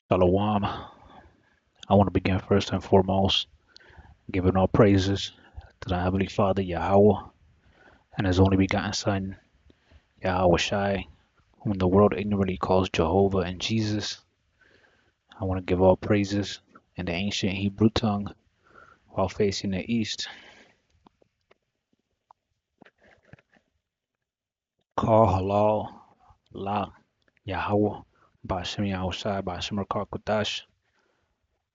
Shalom. I want to begin first and foremost giving all praises to the Heavenly Father Yahweh and His only begotten Son Yahweh Shai, whom the world ignorantly calls Jehovah and Jesus. I want to give all praises in the ancient Hebrew tongue while facing the east. Call halal la Yahweh Bashem Yahweh Shai Bashem Rakar Kodash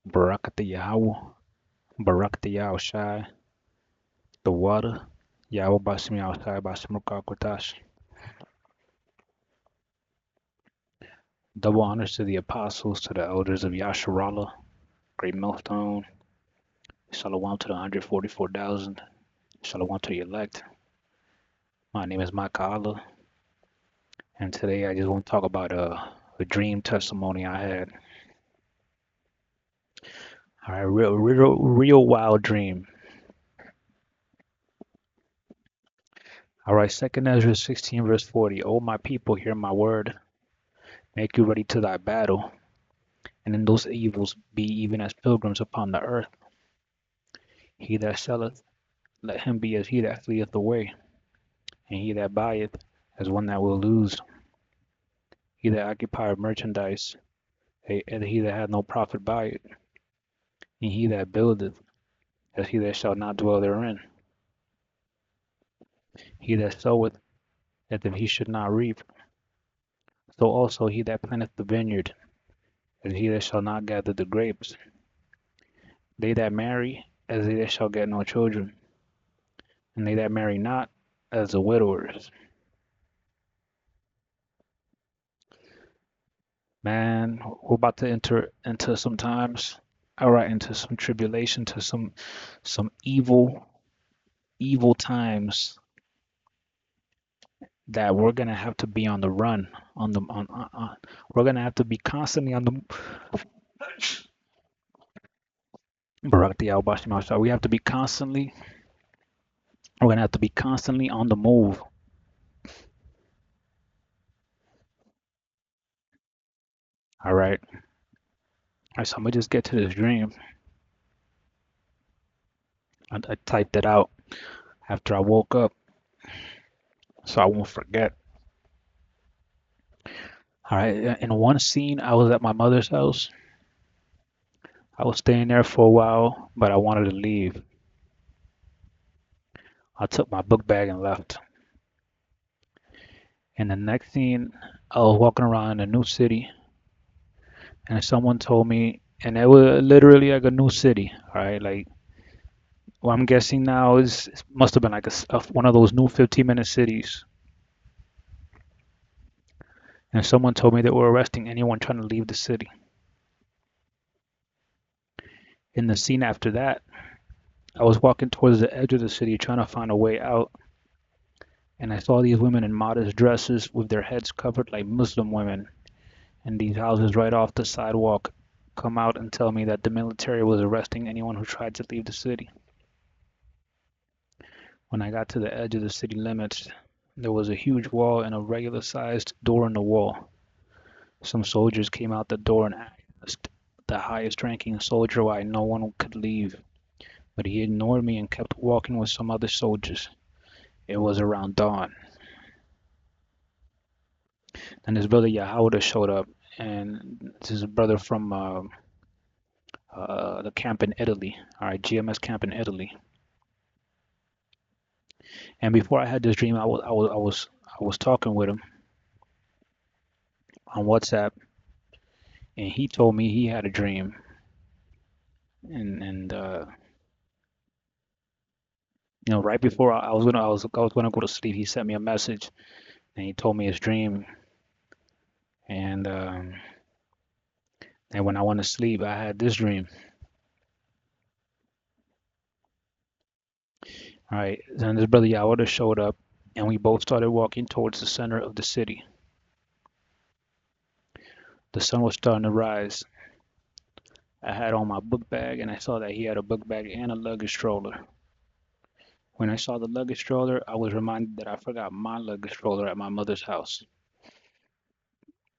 Barakata Yahweh Barakata Yahweh Shai the water Yahweh Bashem Yahweh Shai Bashem Rakar Kodash. Double honors to the apostles, to the elders of Yasharala, Greatmillstone. Shalom to the 144,000. Shalom to the elect. My name is Micah, and today I just want to talk about a dream testimony I had. All right, real wild dream. All right, 2nd Ezra 16 verse 40. O my people, hear my word. Make you ready to thy battle, and in those evils be even as pilgrims upon the earth. He that selleth, let him be as he that fleeth away, and he that buyeth as one that will lose. He that occupieth merchandise, and he that hath no profit by it, and he that buildeth, as he that shall not dwell therein. He that soweth, as if he should not reap, so also he that planteth the vineyard, as he that shall not gather the grapes. They that marry, as they that shall get no children, and they that marry not, as the widowers. Man, we're about to enter into some times, all right, into some tribulation, to some evil times that we're gonna have to be on the run, we're gonna have to be constantly on the we have to be constantly we're gonna have to be constantly on the move. All right. All right, so I'm gonna just get to this dream. I typed it out after I woke up so I won't forget. All right, in one scene, I was at my mother's house. I was staying there for a while, but I wanted to leave. I took my book bag and left. In the next scene, I was walking around in a new city, and someone told me, and it was literally like a new city. All right, like what I'm guessing now is must have been like one of those new 15-minute cities. And someone told me they were arresting anyone trying to leave the city. In the scene after that, I was walking towards the edge of the city trying to find a way out, and I saw these women in modest dresses with their heads covered like Muslim women in these houses right off the sidewalk come out and tell me that the military was arresting anyone who tried to leave the city. When I got to the edge of the city limits, there was a huge wall and a regular sized door in the wall. Some soldiers came out the door and asked the highest ranking soldier why no one could leave, but he ignored me and kept walking with some other soldiers. It was around dawn. Then his brother Yahweh showed up, and this is a brother from the camp in Italy, all right, GMS camp in Italy. And before I had this dream, I was talking with him on WhatsApp, and he told me he had a dream, and right before I was gonna go to sleep, he sent me a message, and he told me his dream, and and when I went to sleep, I had this dream. All right, then this brother Yahweh showed up, and we both started walking towards the center of the city. The sun was starting to rise. I had on my book bag, and I saw that he had a book bag and a luggage stroller. When I saw the luggage stroller, I was reminded that I forgot my luggage stroller at my mother's house.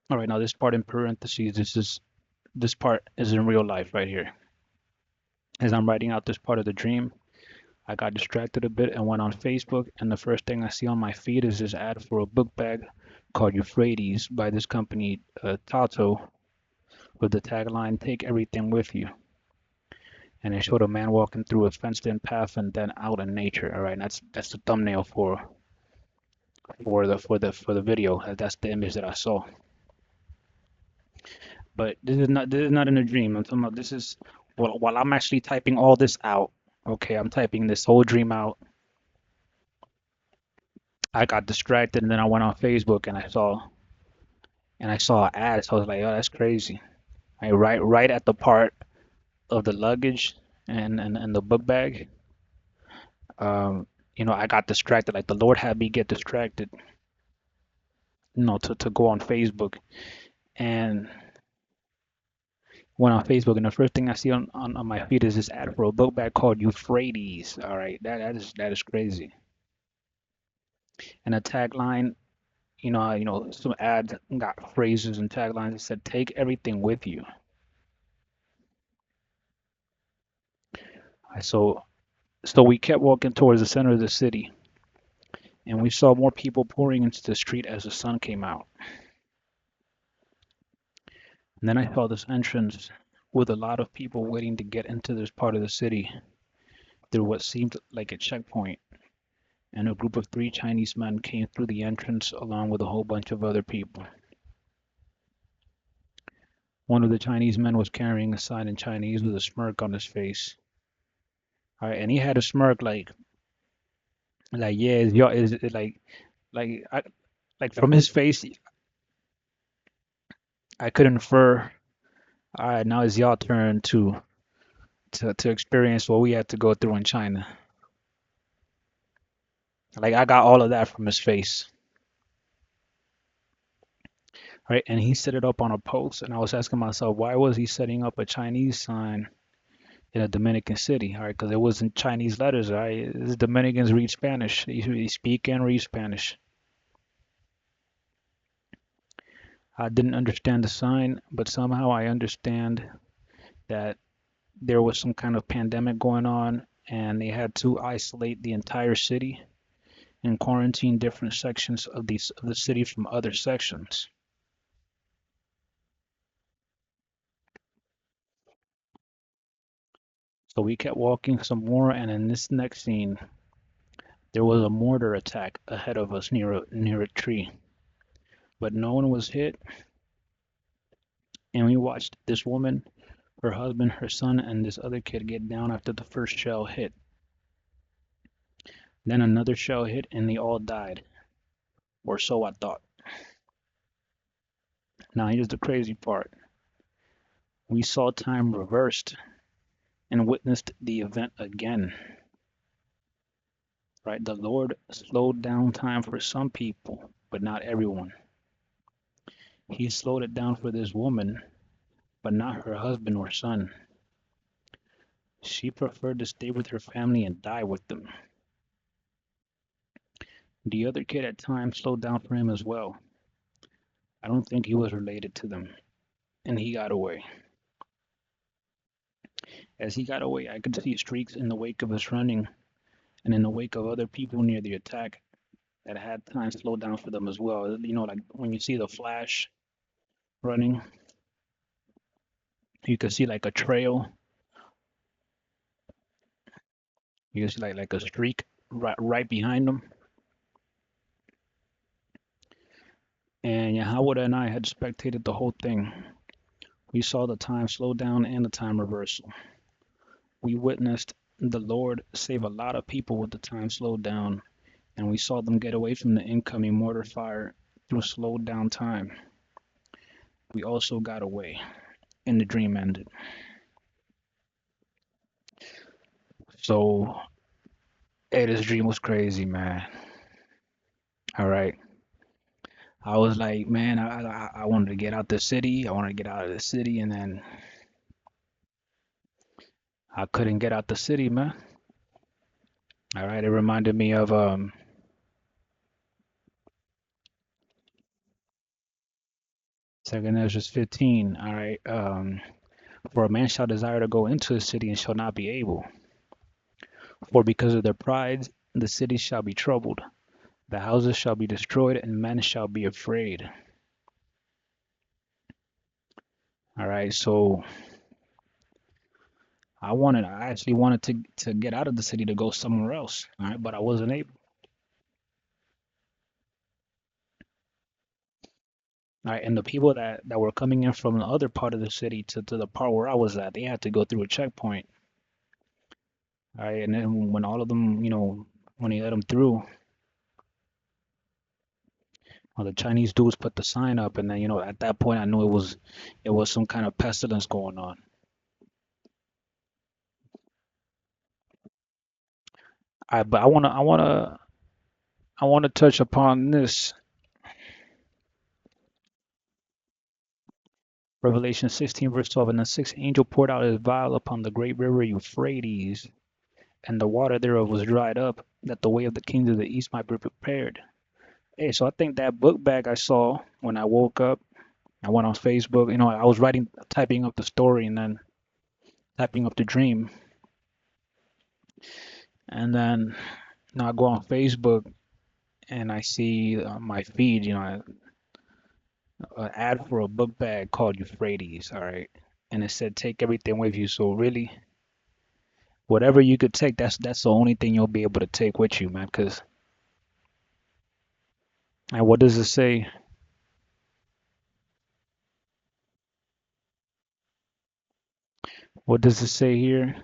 All right, now this part in parentheses, this is this part is in real life right here. As I'm writing out this part of the dream, I got distracted a bit and went on Facebook, and the first thing I see on my feed is this ad for a book bag called Euphrates by this company, Tato, with the tagline, "Take everything with you." And it showed a man walking through a fenced-in path and then out in nature. All right, and that's the thumbnail for the video. That's the image that I saw. But this is not in a dream. I'm talking about this is while I'm actually typing all this out. Okay, I'm typing this whole dream out. I got distracted and then I went on Facebook and I saw an ad. So I was like, oh, that's crazy. Right at the part of the luggage and the book bag. Um, I got distracted. Like the Lord had me get distracted, to go on Facebook and went on Facebook, and the first thing I see on my feed is this ad for a book bag called Euphrates. All right, that is crazy. And a tagline, some ads got phrases and taglines that said, "Take everything with you." So so we kept walking towards the center of the city, and we saw more people pouring into the street as the sun came out. And then I saw this entrance with a lot of people waiting to get into this part of the city through what seemed like a checkpoint. And a group of three Chinese men came through the entrance along with a whole bunch of other people. One of the Chinese men was carrying a sign in Chinese with a smirk on his face. All right, and he had a smirk like yeah, it's your is it like I like from his face I could infer. All right, now it's your turn to experience what we had to go through in China. Like I got all of that from his face. Right, and he set it up on a post, and I was asking myself, why was he setting up a Chinese sign in a Dominican city? All right, because it wasn't Chinese letters. All right, these Dominicans read Spanish. They speak and read Spanish. I didn't understand the sign, but somehow I understand that there was some kind of pandemic going on, and they had to isolate the entire city and quarantine different sections of the city from other sections. So we kept walking some more, and in this next scene, there was a mortar attack ahead of us near a tree, but no one was hit, and we watched this woman, her husband, her son, and this other kid get down after the first shell hit. Then another shell hit, and they all died, or so I thought. Now here's the crazy part. We saw time reversed and witnessed the event again. Right? The Lord slowed down time for some people, but not everyone. He slowed it down for this woman, but not her husband or son. She preferred to stay with her family and die with them. The other kid at times slowed down for him as well. I don't think he was related to them, and he got away. As he got away, I could see streaks in the wake of his running and in the wake of other people near the attack that had time slowed down for them as well. Like when you see the flash running, you can see like a trail. You can see like a streak right behind them. And Yahweh and I had spectated the whole thing. We saw the time slow down and the time reversal. We witnessed the Lord save a lot of people with the time slowed down, and we saw them get away from the incoming mortar fire through slowed down time. We also got away, and the dream ended. So, hey, this dream was crazy, man. All right. I was like, man, I wanted to get out the city. I wanted to get out of the city, and then I couldn't get out the city, man. All right. It reminded me of Second Ezra 15. All right. For a man shall desire to go into a city and shall not be able. For because of their pride, the city shall be troubled. The houses shall be destroyed, and men shall be afraid. All right. So I actually wanted to get out of the city to go somewhere else. All right. But I wasn't able. All right. And the people that were coming in from the other part of the city to the part where I was at, they had to go through a checkpoint. All right. And then when all of them, when they let them through, the Chinese dudes put the sign up, and then at that point I knew it was some kind of pestilence going on. But I wanna touch upon this. Revelation 16 verse 12. And the sixth angel poured out his vial upon the great river Euphrates, and the water thereof was dried up, that the way of the kings of the east might be prepared. Hey, so I think that book bag I saw when I woke up, I went on Facebook. I was typing up the story and then typing up the dream, and then I go on Facebook and I see my feed, an ad for a book bag called Euphrates, all right, and it said take everything with you. So really, whatever you could take, that's the only thing you'll be able to take with you, man. Cause and what does it say? What does it say here?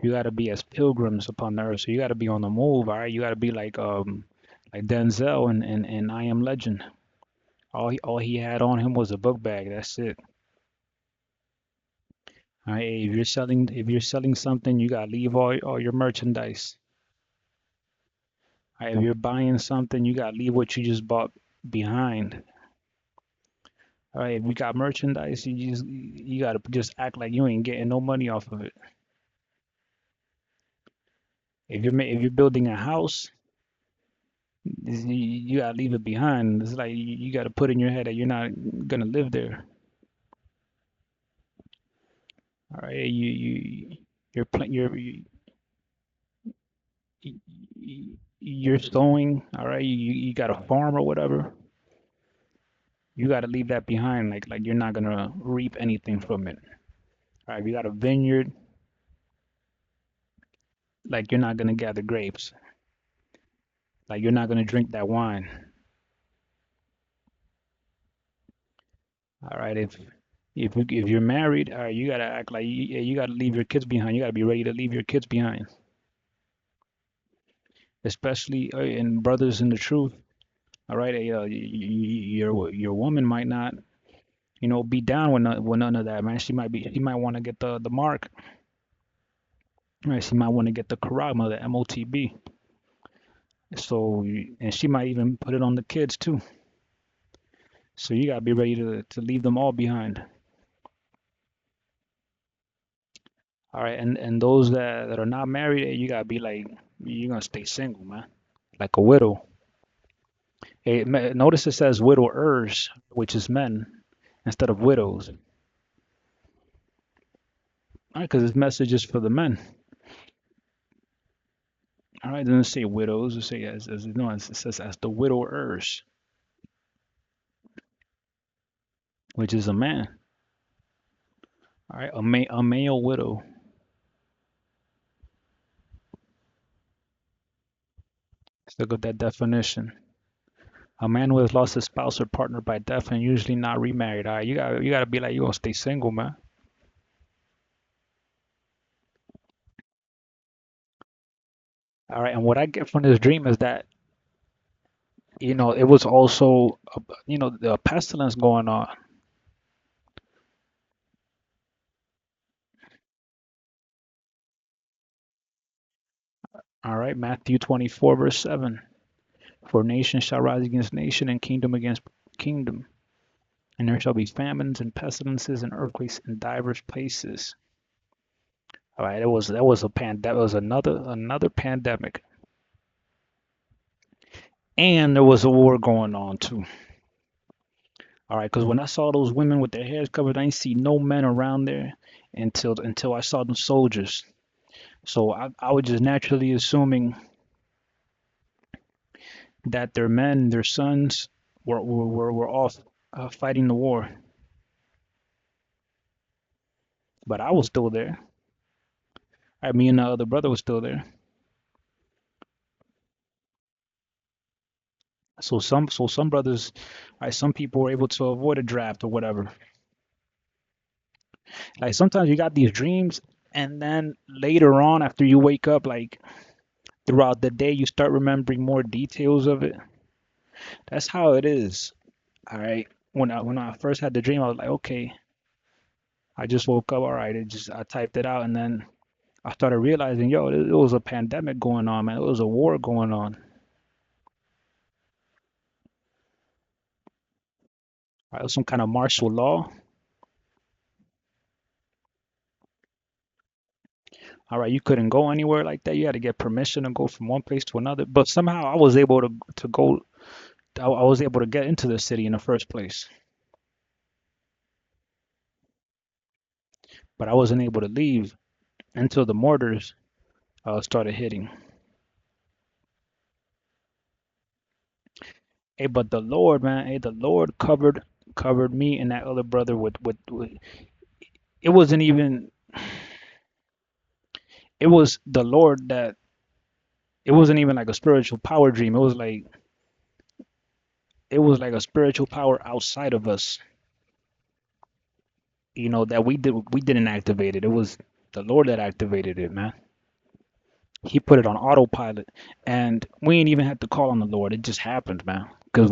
You got to be as pilgrims upon the earth. So you got to be on the move, all right. You got to be like Denzel and I Am Legend. All he had on him was a book bag. That's it. All right. If you're selling something, you gotta leave all your merchandise. All right, if you're buying something, you gotta leave what you just bought behind. All right. If you got merchandise, you gotta just act like you ain't getting no money off of it. If you're building a house, you gotta leave it behind. It's like you gotta put in your head that you're not gonna live there. All right. You're pl- you're sowing. All right. You got a farm or whatever. You got to leave that behind. Like you're not gonna reap anything from it. All right. If you got a vineyard, like you're not gonna gather grapes. Like you're not gonna drink that wine. All right. If you're married, all right, you gotta act like you gotta leave your kids behind. You gotta be ready to leave your kids behind. Especially in brothers in the truth. All right. Your woman might not, be down with none of that, man. She might want to get the mark. Right. She might want to get the karama, the MOTB. So, and she might even put it on the kids too. So you gotta be ready to leave them all behind. All right, and those that are not married, you gotta be like you're gonna stay single, man, like a widow. Hey, notice it says widowers, which is men, instead of widows. All right, because this message is for the men. All right, it doesn't say widows. It say as no, it says as the widowers, which is a man. All right, a male widow. Let's look at that definition. A man who has lost his spouse or partner by death and usually not remarried. All right, you gotta be like you gonna stay single, man. All right, and what I get from this dream is that it was also the pestilence going on. All right, Matthew 24 verse 7. For nation shall rise against nation and kingdom against kingdom, and there shall be famines and pestilences and earthquakes in divers places. All right, that was another pandemic, and there was a war going on too. All right, because when I saw those women with their hairs covered, I didn't see no men around there until I saw them soldiers. So I was just naturally assuming that their men, their sons, were off fighting the war, but I was still there. Me and the other brother was still there. So some brothers, some people were able to avoid a draft or whatever. Like sometimes you got these dreams, and then later on, after you wake up, like throughout the day, you start remembering more details of it. That's how it is. All right. When I first had the dream, I was like, okay, I just woke up. All right, I typed it out, and then I started realizing, yo, it was a pandemic going on, man. It was a war going on. Right? It was some kind of martial law. All right, you couldn't go anywhere like that. You had to get permission to go from one place to another. But somehow I was able to go. I was able to get into the city in the first place, but I wasn't able to leave until the mortars started hitting. Hey, but the Lord, man, hey, the Lord covered me and that other brother with it wasn't even it was the Lord that it wasn't even like a spiritual power dream. It was like a spiritual power outside of us, that we didn't activate it. It was the Lord that activated it, man. He put it on autopilot, and we ain't even had to call on the Lord. It just happened, man. Because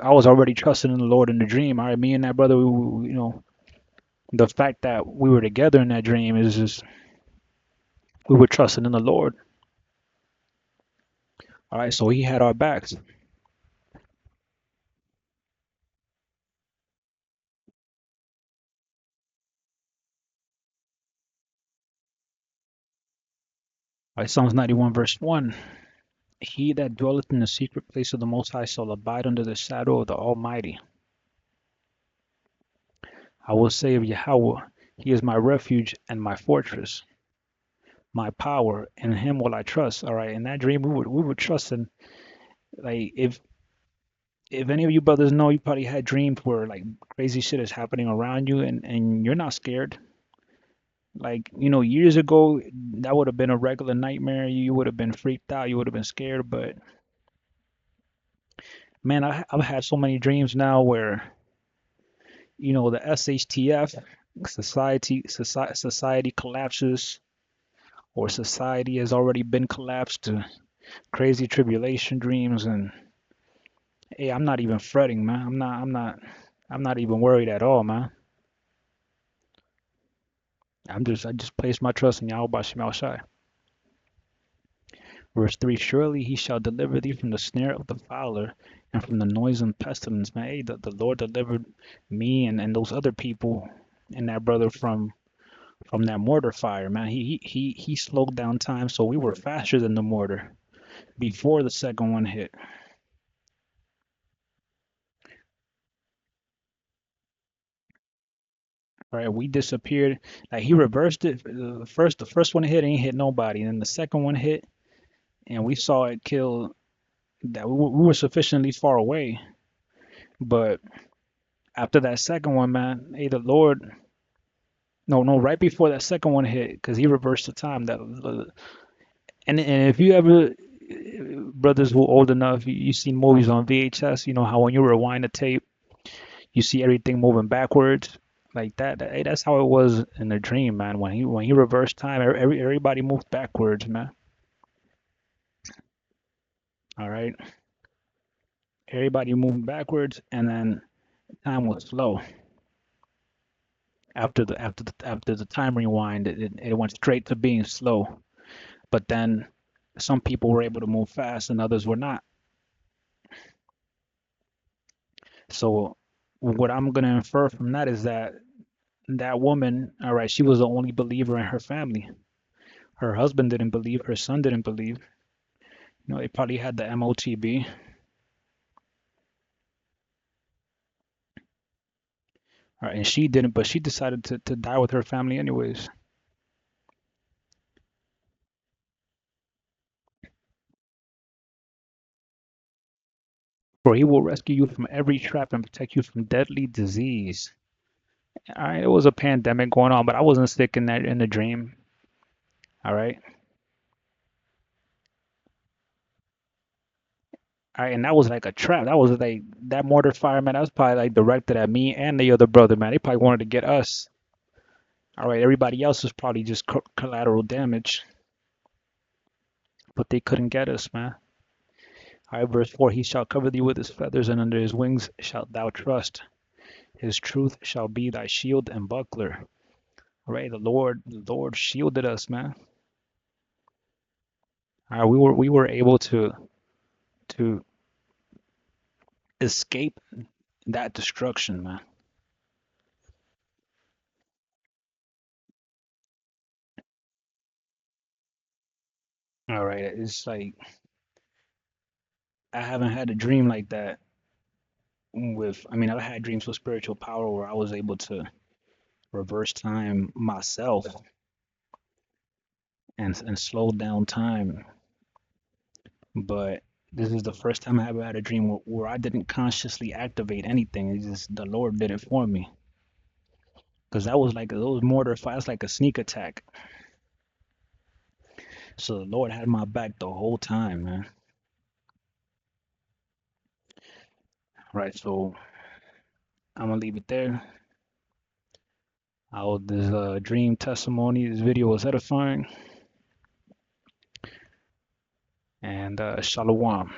I was already trusting in the Lord in the dream. All right, me and that brother, the fact that we were together in that dream is just we were trusting in the Lord. All right, so He had our backs. All right, Psalms 91 verse 1. He that dwelleth in the secret place of the Most High shall abide under the shadow of the Almighty. I will say of Yahweh, He is my refuge and my fortress, my power. In Him will I trust. All right, in that dream, we were trusting. Like if any of you brothers know, you probably had dreams where like crazy shit is happening around you, and you're not scared. Like years ago, that would have been a regular nightmare. You would have been freaked out. You would have been scared. But man, I've had so many dreams now where the SHTF society collapses, or society has already been collapsed to crazy tribulation dreams. And hey, I'm not even fretting, man. I'm not even worried at all, man. I just place my trust in Yahweh Shemel Shai. Verse 3. Surely He shall deliver thee from the snare of the fowler and from the noisome pestilence. Man, hey, the Lord delivered me and those other people and that brother from that mortar fire, man. He slowed down time, so we were faster than the mortar before the second one hit. Right, we disappeared. Like He reversed it. The first one hit, ain't hit nobody, and then the second one hit, and we saw it kill. That we were sufficiently far away, but after that second one, man, hey, the Lord. No, no, right before that second one hit, because He reversed the time. And if you ever, brothers who are old enough, you seen movies on VHS. You know how when you rewind the tape, you see everything moving backwards like that. Hey, that's how it was in the dream, man. When he reversed time, everybody moved backwards, man. All right, everybody moved backwards, and then time was slow. After the time rewind, it went straight to being slow. But then some people were able to move fast, and others were not. So what I'm gonna infer from that is that that woman, all right, she was the only believer in her family. Her husband didn't believe, her son didn't believe. They probably had the MOTB. All right, and she didn't, but she decided to die with her family anyways. For he will rescue you from every trap and protect you from deadly disease. All right, it was a pandemic going on, but I wasn't sick in the dream. All right. All right, and that was like a trap. That was like that mortar fire, man. That was probably like directed at me and the other brother, man. They probably wanted to get us. All right, everybody else was probably just collateral damage, but they couldn't get us, man. All right, verse 4, he shall cover thee with his feathers, and under his wings shalt thou trust. His truth shall be thy shield and buckler. All right, the Lord shielded us, man. All right, we were able to escape that destruction, man. All right, it's like I haven't had a dream like that I mean, I've had dreams with spiritual power where I was able to reverse time myself and slow down time. But this is the first time I ever had a dream where I didn't consciously activate anything. It's just the Lord did it for me. Because that was like those mortar fires, like a sneak attack. So the Lord had my back the whole time, man. Right, so I'm gonna leave it there. This dream testimony, this video was edifying, and shalom.